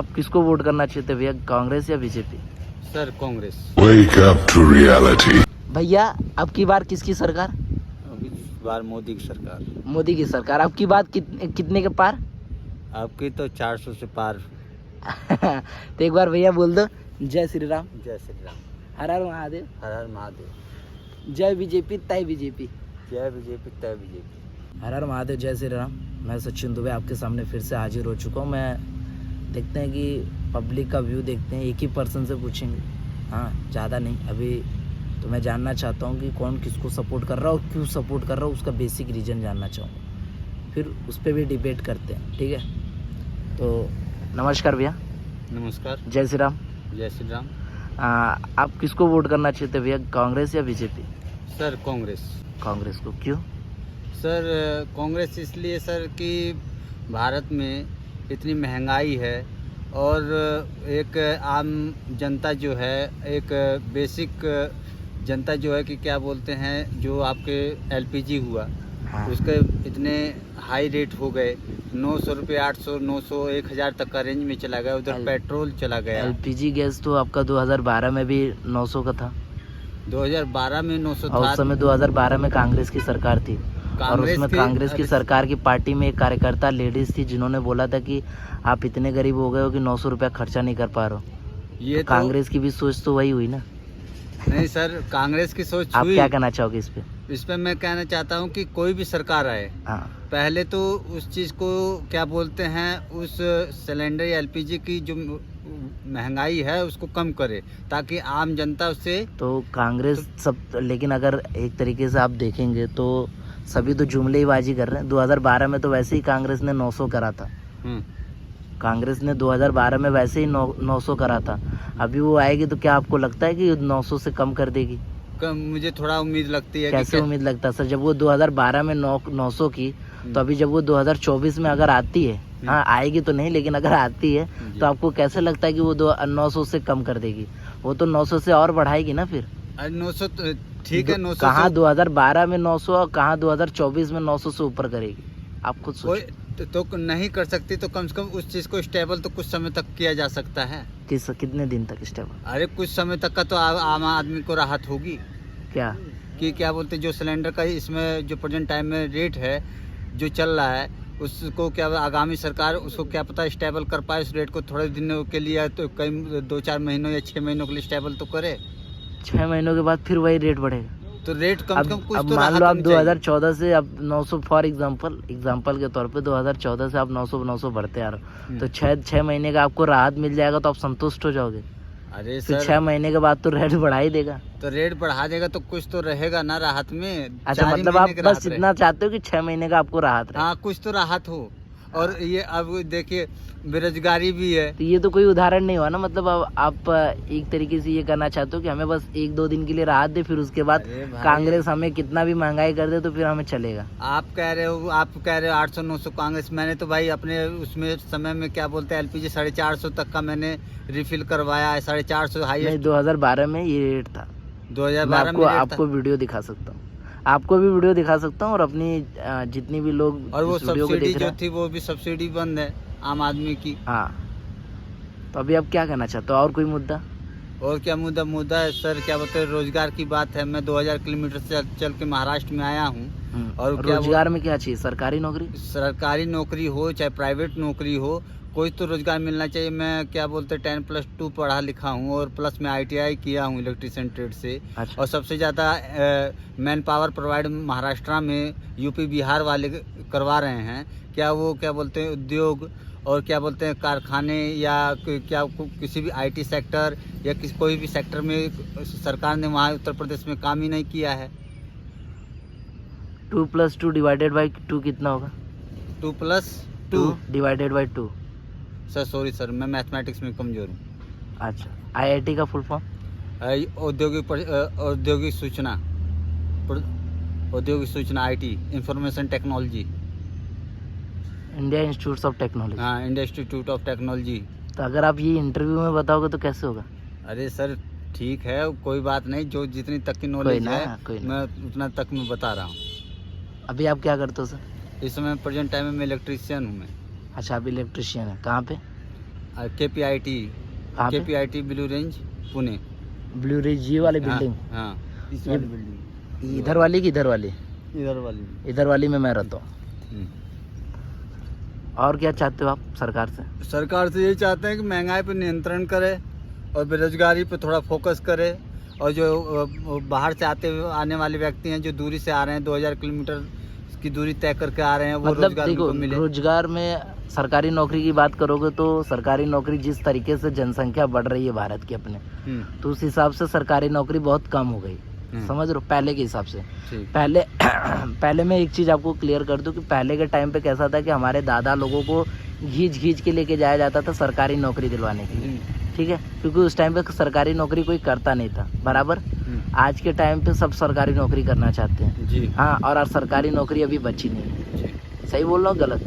आप किसको वोट करना चाहते भैया, कांग्रेस या BJP? Sir Congress. Wake up to reality. भैया अब की बार किसकी सरकार? इस बार मोदी की सरकार। मोदी की सरकार। अब की बात कितने के पार? आपकी तो 400 से पार। तो एक बार भैया बोल दो, जय श्री राम। जय श्री राम। हर हर महादेव। हर हर महादेव। जय बीजेपी तय बीजेपी। जय बीजेपी तय बीजेपी। हर हर महादेव, जय श्री राम। मैं सचिन दुबे आपके सामने फिर से हाजिर हो चुका हूँ। मैं देखते हैं कि पब्लिक का व्यू देखते हैं, एक ही पर्सन से पूछेंगे, हाँ ज़्यादा नहीं। अभी तो मैं जानना चाहता हूँ कि कौन किसको सपोर्ट कर रहा है और क्यों सपोर्ट कर रहा है, उसका बेसिक रीज़न जानना चाहूँगा, फिर उस पर भी डिबेट करते हैं, ठीक है? तो नमस्कार भैया। नमस्कार। जय श्री राम। जय श्री राम। आप किसको वोट करना चाहते भैया, कांग्रेस या बीजेपी? सर कांग्रेस। कांग्रेस को क्यों? सर कांग्रेस इसलिए सर कि भारत में इतनी महंगाई है और एक आम जनता जो है, एक बेसिक जनता जो है कि क्या बोलते हैं, जो आपके एलपीजी हुआ, हाँ। उसके इतने हाई रेट हो गए, 900 रुपये, 800, 900, 1000 तक का रेंज में चला गया। उधर पेट्रोल चला गया। एलपीजी गैस तो आपका 2012 में भी 900 का था। 2012 में 900 और था। उस समय 2012 में कांग्रेस की सरकार थी, और उसमें कांग्रेस की सरकार की पार्टी में एक कार्यकर्ता लेडीज थी जिन्होंने बोला था कि आप इतने गरीब हो गए हो कि 900 रुपया खर्चा नहीं कर पा रहे हो। ये तो कांग्रेस की भी सोच तो वही हुई ना? नहीं सर, कांग्रेस की सोच आप हुई। क्या कहना चाहोगे इस पे? इस पे मैं कहना चाहता हूँ कि कोई भी सरकार आए, हाँ, पहले तो उस चीज़ को क्या बोलते हैं, उस सिलेंडर या एलपीजी की जो महंगाई है उसको कम करे, ताकि आम जनता उससे। तो कांग्रेस सब, लेकिन अगर एक तरीके से आप देखेंगे तो सभी तो जुमलेबाजी कर रहे हैं। 2012 में तो वैसे ही कांग्रेस ने 900 करा था। कांग्रेस ने 2012 में वैसे ही 900 करा था। अभी वो आएगी तो क्या आपको लगता है कि 900 से कम कर देगी? मुझे थोड़ा उम्मीद लगती है। कैसे उम्मीद लगता है सर? जब वो 2012 में 900 की, तो अभी जब वो 2024 में अगर आती है, हाँ आएगी तो नहीं, लेकिन अगर आती है तो आपको कैसे लगता है कि वो 900 से कम कर देगी? वो तो 900 से और बढ़ाएगी ना फिर। 900 ठीक है, 900 कहाँ 2012 में 900 और कहाँ 2024 में 900 से ऊपर करेगी? आप खुद सोचिए। तो नहीं कर सकती तो कम से कम उस चीज़ को स्टेबल तो कुछ समय तक किया जा सकता है। कितने दिन तक स्टेबल? अरे कुछ समय तक का तो आम आदमी को राहत होगी। क्या कि क्या बोलते, जो सिलेंडर का इसमें जो प्रेजेंट टाइम में रेट है जो चल रहा है, उसको क्या आगामी सरकार उसको क्या पता स्टेबल कर पाए, उस रेट को थोड़े दिनों के लिए, तो कई 2-4 महीनों या 6 महीनों के लिए स्टेबल तो करे। 6 महीनों के बाद फिर वही रेट बढ़ेगा? तो रेट कम से कम कुछ तो मान लो आप 2014 से अब 900, फॉर एग्जांपल के तौर पे 2014 से आप 900 बढ़ते आ रहे हो, तो 6 महीने का आपको राहत मिल जाएगा तो आप संतुष्ट हो जाओगे? अरे फिर सर 6 महीने के बाद तो रेट बढ़ा ही देगा। तो रेट बढ़ा देगा तो कुछ तो रहेगा ना राहत में। अच्छा, मतलब आप बस इतना चाहते हो कि 6 महीने का आपको राहत रहे? हाँ, कुछ तो राहत हो। और ये अब देखिए बेरोजगारी भी है। तो ये तो कोई उदाहरण नहीं हुआ ना, मतलब अब आप एक तरीके से ये करना चाहते हो कि हमें बस 1-2 दिन के लिए राहत दे, फिर उसके बाद कांग्रेस हमें कितना भी महंगाई कर दे तो फिर हमें चलेगा। आप कह रहे हो 800-900 कांग्रेस, मैंने तो भाई अपने उसमें समय में क्या बोलते हैं एलपीजी 450 तक का मैंने रिफिल करवाया है। 450 हाई 2012 में ये रेट था। 2012 में आपको वीडियो दिखा सकता हूँ, आपको भी वीडियो दिखा सकता हूँ, और अपनी जितनी भी लोग, और वो सब्सिडी जो थी वो भी सब्सिडी बंद है आम आदमी की। हाँ, तो अभी आप क्या कहना चाहते हो? और कोई मुद्दा? और क्या मुद्दा है सर, क्या बोलते हैं, रोजगार की बात है। मैं 2000 किलोमीटर से चल के महाराष्ट्र में आया हूँ। और रोजगार में क्या चाहिए? सरकारी नौकरी? सरकारी नौकरी हो चाहे प्राइवेट नौकरी हो, कोई तो रोजगार मिलना चाहिए। मैं क्या बोलते 10+2 पढ़ा लिखा हूँ और प्लस में ITI किया हूँ इलेक्ट्रिशियन ट्रेड से। अच्छा। और सबसे ज़्यादा मैन पावर प्रोवाइड महाराष्ट्र में यूपी बिहार वाले करवा रहे हैं। क्या वो क्या बोलते हैं उद्योग और क्या बोलते हैं कारखाने या क्या किसी भी IT सेक्टर या कोई भी सेक्टर में सरकार ने वहाँ उत्तर प्रदेश में काम ही नहीं किया है। 2+2 डिवाइडेड बाई 2 कितना होगा? 2+2 divided by 2। Sir sorry sir, मैं मैथमेटिक्स में कमज़ोर हूँ। अच्छा, IIT का फुल फॉर्म? औद्योगिक सूचना IT, information technology. India institute of technology. हाँ, इंडिया इंस्टीट्यूट ऑफ टेक्नोलॉजी। तो अगर आप ये इंटरव्यू में बताओगे तो कैसे होगा? अरे सर ठीक है, कोई बात नहीं, जो जितनी तक की नॉलेज है मैं उतना तक मैं बता रहा हूँ। अभी आप क्या करते हो सर? इस समय प्रेजेंट टाइम में मैं इलेक्ट्रीशियन हूँ मैं। अच्छा, आप इलेक्ट्रिशियन है, कहाँ पे? KPIT कहाँ पे? KPIT blue range Pune. Blue range ये वाली बिल्डिंग? हाँ इस ये- वाली बिल्डिंग इधर वाली कि इधर वाली? इधर वाली। इधर वाली में मैं रहता हूँ। हम्म। और क्या चाहते हो आप सरकार से? सरकार से ये चाहते हैं कि महंगाई पर नियंत्रण करे और बेरोजगारी पर थोड़ा फोकस करे, और जो बाहर से आने वाले व्यक्ति हैं जो दूरी से आ रहे हैं 2000 किलोमीटर की दूरी तय करके आ रहे हैं, वो मतलब रोजगार देखो, उनको मिले। रोजगार में सरकारी नौकरी की बात करोगे तो सरकारी नौकरी जिस तरीके से जनसंख्या बढ़ रही है भारत की अपने, तो उस हिसाब से सरकारी नौकरी बहुत कम हो गई, समझ रहे हो, पहले के हिसाब से। ठीक। पहले पहले मैं एक चीज़ आपको क्लियर कर दूं कि पहले के टाइम पे कैसा था कि हमारे दादा लोगों को घींच के लेके जाया जाता था सरकारी नौकरी दिलवाने के लिए, ठीक है, क्योंकि उस टाइम पे सरकारी नौकरी कोई करता नहीं था, बराबर। आज के टाइम पे सब सरकारी नौकरी करना चाहते हैं जी हाँ, और सरकारी नौकरी अभी बची नहीं है। जी सही बोल रहा हूँ गलत?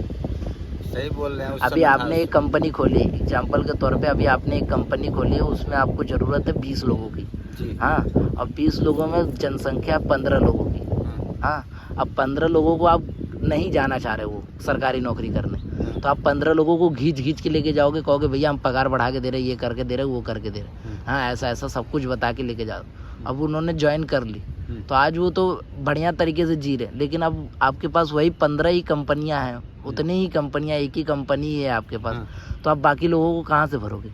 सही बोल रहे हैं। उस अभी समय आपने एक कंपनी खोली, एग्जाम्पल के तौर पे अभी आपने एक कंपनी खोली है, उसमें आपको ज़रूरत है 20 लोगों की, जी हाँ, और 20 लोगों में जनसंख्या 15 लोगों की, हाँ, हाँ, अब 15 लोगों को आप नहीं जाना चाह रहे वो सरकारी नौकरी करने, तो आप 15 लोगों को घींच के लेके जाओगे, कहोगे भैया हम पगार बढ़ा के दे रहे, ये करके दे रहे, वो करके दे रहे, हाँ, ऐसा सब कुछ बता के लेके जाओ। अब उन्होंने ज्वाइन कर ली, तो आज वो तो बढ़िया तरीके से जी रहे, लेकिन अब आपके पास वही 15 ही कंपनियां हैं, उतनी ही कंपनियां, एक ही कंपनी है आपके पास, तो आप बाकी लोगों को कहाँ से भरोगे?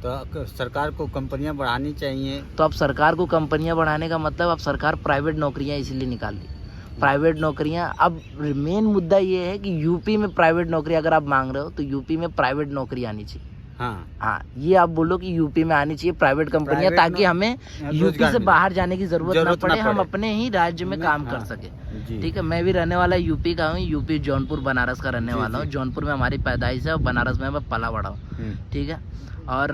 तो सरकार को कंपनियां बढ़ानी चाहिए। तो अब सरकार को कंपनियां बढ़ाने का मतलब अब सरकार प्राइवेट नौकरियां इसीलिए निकाल ली, प्राइवेट नौकरियां। अब मेन मुद्दा ये है कि यूपी में प्राइवेट नौकरी अगर आप मांग रहे हो तो यूपी में प्राइवेट नौकरी आनी चाहिए, हाँ, ये आप बोलो कि यूपी में आनी चाहिए प्राइवेट कंपनियां, ताकि हमें यूपी से बाहर जाने की जरूरत ना पड़े, हम अपने ही राज्य में काम कर सके, ठीक है। मैं भी रहने वाला यूपी का हूँ, यूपी जौनपुर बनारस का रहने वाला हूँ। जौनपुर में हमारी पैदाइश है और बनारस में मैं पला बड़ा हूँ, ठीक है। और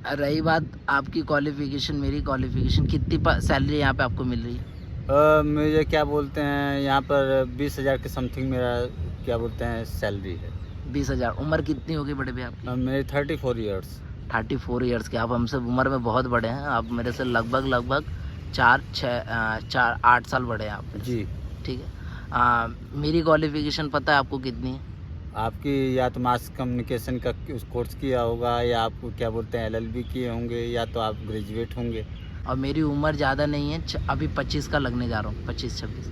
रही बात आपकी क्वालिफिकेशन, मेरी क्वालिफिकेशन, कितनी सैलरी यहाँ पे आपको मिल रही है? मुझे क्या बोलते हैं यहाँ पर 20,000 के समथिंग मेरा क्या बोलते हैं सैलरी है। 20,000। उम्र कितनी होगी बड़े भैया आपकी? मेरी 34 ईयर्स। 34 ईयर्स के। आप हमसे उम्र में बहुत बड़े हैं, आप मेरे से लगभग 8 साल बड़े हैं आप जी, ठीक है। मेरी क्वालिफिकेशन पता है आपको कितनी है? आपकी या तो मास कम्युनिकेशन का कोर्स किया होगा, या आपको क्या बोलते हैं LLB किए होंगे, या तो आप ग्रेजुएट होंगे। और मेरी उम्र ज़्यादा नहीं है, अभी 25 का लगने जा रहा हूँ, 25-26।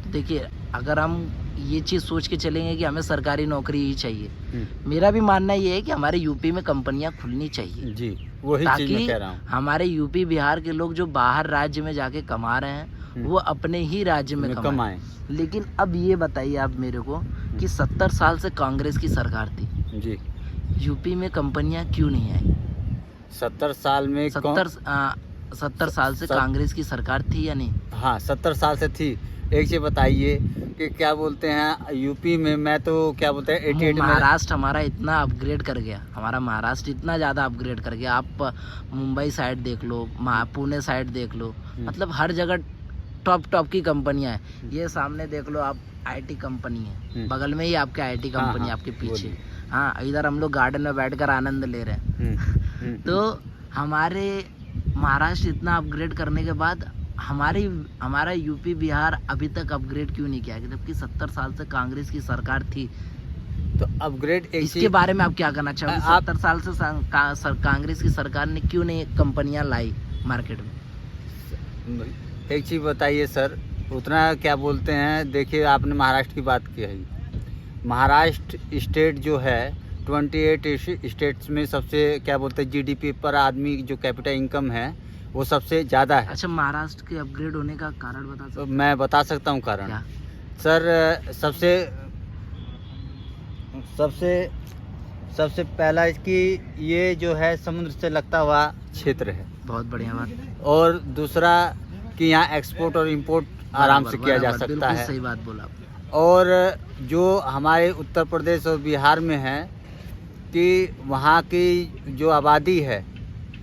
तो देखिए, अगर हम ये चीज़ सोच के चलेंगे कि हमें सरकारी नौकरी ही चाहिए, मेरा भी मानना ये है कि हमारे यूपी में कंपनियां खुलनी चाहिए जी, वही चीज़ मैं कह रहा हूँ। हमारे यूपी बिहार के लोग जो बाहर राज्य में जाके कमा रहे हैं वो अपने ही राज्य में कमाएं। लेकिन अब ये बताइए आप मेरे को कि 70 साल से कांग्रेस की सरकार थी जी, यूपी में कंपनियां क्यों नहीं आई? 70 साल में 70 साल से कांग्रेस की सरकार थी या नहीं? हाँ, 70 साल से थी। एक चीज़ बताइए कि क्या बोलते हैं यूपी में, मैं तो क्या बोलते हैं 88 में महाराष्ट्र हमारा इतना अपग्रेड कर गया, हमारा महाराष्ट्र इतना ज़्यादा अपग्रेड कर गया। आप मुंबई साइड देख लो, पुणे साइड देख लो, मतलब हर जगह टॉप की कंपनियां हैं। ये सामने देख लो आप, IT कंपनी है, बगल में ही आपके IT कंपनी आपके पीछे, हाँ, इधर हम लोग गार्डन में बैठकर आनंद ले रहे हैं। तो हमारे महाराष्ट्र इतना अपग्रेड करने के बाद हमारा यूपी बिहार अभी तक अपग्रेड क्यों नहीं किया, जबकि 70 साल से कांग्रेस की सरकार थी? तो अपग्रेड इसके बारे में आप क्या कहना चाहोगे? 70 साल से कांग्रेस की सरकार ने क्यों नहीं कंपनियां लाई मार्केट में? एक चीज़ बताइए सर, उतना क्या बोलते हैं, देखिए आपने महाराष्ट्र की बात की है, महाराष्ट्र स्टेट जो है 28 स्टेट्स में सबसे क्या बोलते हैं GDP पर आदमी जो कैपिटल इनकम है वो सबसे ज़्यादा है। अच्छा, महाराष्ट्र के अपग्रेड होने का कारण बता सकते? मैं बता सकता हूँ कारण। क्या? सर, सबसे पहला कि ये जो है समुद्र से लगता हुआ क्षेत्र है, बहुत बढ़िया बात। और दूसरा कि यहाँ एक्सपोर्ट और इंपोर्ट आराम से किया जा सकता है। सही बात बोला आपने। और जो हमारे उत्तर प्रदेश और बिहार में है कि वहाँ की जो आबादी है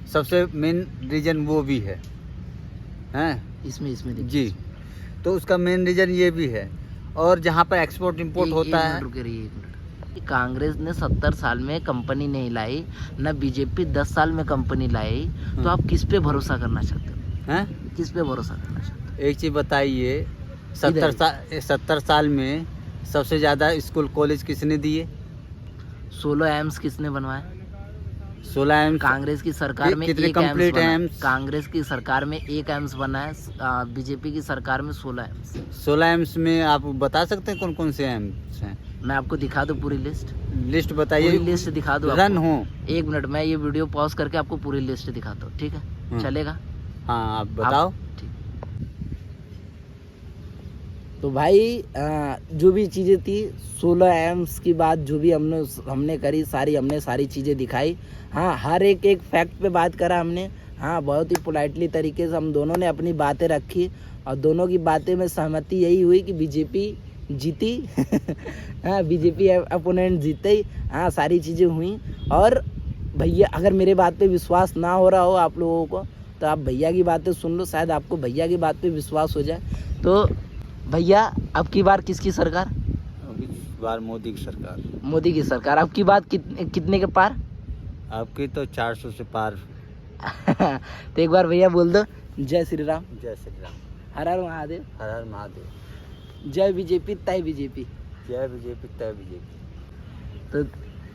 सबसे मेन रीजन वो भी है, हैं इसमें जी, तो उसका मेन रीजन ये भी है। और जहाँ पर एक्सपोर्ट इंपोर्ट होता है। रुके रहिए एक मिनट। कांग्रेस ने 70 साल में कंपनी नहीं लाई, न बीजेपी 10 साल में कंपनी लाई, तो आप किस पे भरोसा करना चाहते हो? हैं? किस पे भरोसा करना चाहते हो? एक चीज़ बताइए, 70 साल में सबसे ज़्यादा स्कूल कॉलेज किसने दिए? 16 एम्स किसने बनवाए? 16 एम्स कांग्रेस की सरकार में कितने एक एम्स complete बना है। एम्स? कांग्रेस की सरकार में एक एम्स बना है, बीजेपी की सरकार में 16 एम्स। 16 एम्स में आप बता सकते हैं कौन कौन से एम्स हैं? मैं आपको दिखा दूं पूरी लिस्ट? लिस्ट पूरी बताइए, लिस्ट दिखा दूं रन आपको? हो। 1 मिनट, मैं ये वीडियो पॉज करके आपको पूरी लिस्ट दिखाता हूँ, ठीक है? हाँ। चलेगा? हाँ आप बताओ। ठीक। तो भाई जो भी चीज़ें थी 16 एम्स की बात जो भी हमने करी, सारी चीज़ें दिखाई। हाँ, हर एक फैक्ट पे बात करा हमने। हाँ, बहुत ही पोलाइटली तरीके से हम दोनों ने अपनी बातें रखी और दोनों की बातें में सहमति यही हुई कि बीजेपी जीती। हाँ, बीजेपी अपोनेंट जीते ही। हाँ, सारी चीज़ें हुई। और भैया, अगर मेरे बात पे विश्वास ना हो रहा हो आप लोगों को तो आप भैया की बातें सुन लो, शायद आपको भैया की बात पे विश्वास हो जाए। तो भैया, अब की बार किसकी सरकार? अभी इस बार मोदी की सरकार। मोदी की सरकार। अब की बात कितने के पार? आपकी तो 400 से पार। तो एक बार भैया बोल दो, जय श्री राम, जय श्री राम, हर हर महादेव, हर हर महादेव, जय बीजेपी तय बीजेपी। जय बीजेपी तय बीजेपी।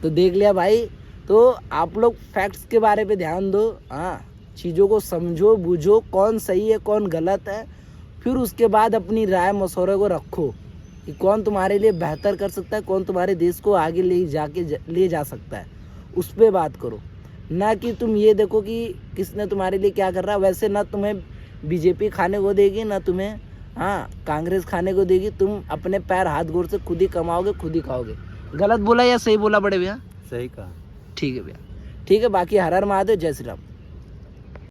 तो देख लिया भाई। तो आप लोग फैक्ट्स के बारे पे ध्यान दो। हाँ, चीज़ों को समझो बूझो, कौन सही है कौन गलत है, फिर उसके बाद अपनी राय मशवरे को रखो कि कौन तुम्हारे लिए बेहतर कर सकता है, कौन तुम्हारे देश को आगे ले जा सकता है, उस पर बात करो। ना कि तुम ये देखो कि किसने तुम्हारे लिए क्या कर रहा है। वैसे ना तुम्हें बीजेपी खाने को देगी, ना तुम्हें कांग्रेस खाने को देगी। तुम अपने पैर हाथ गोड़ से खुद ही कमाओगे, खुद ही खाओगे। गलत बोला या सही बोला बड़े भैया? सही कहा। ठीक है भैया, ठीक है। बाकी हर हर महादेव, जय श्री राम।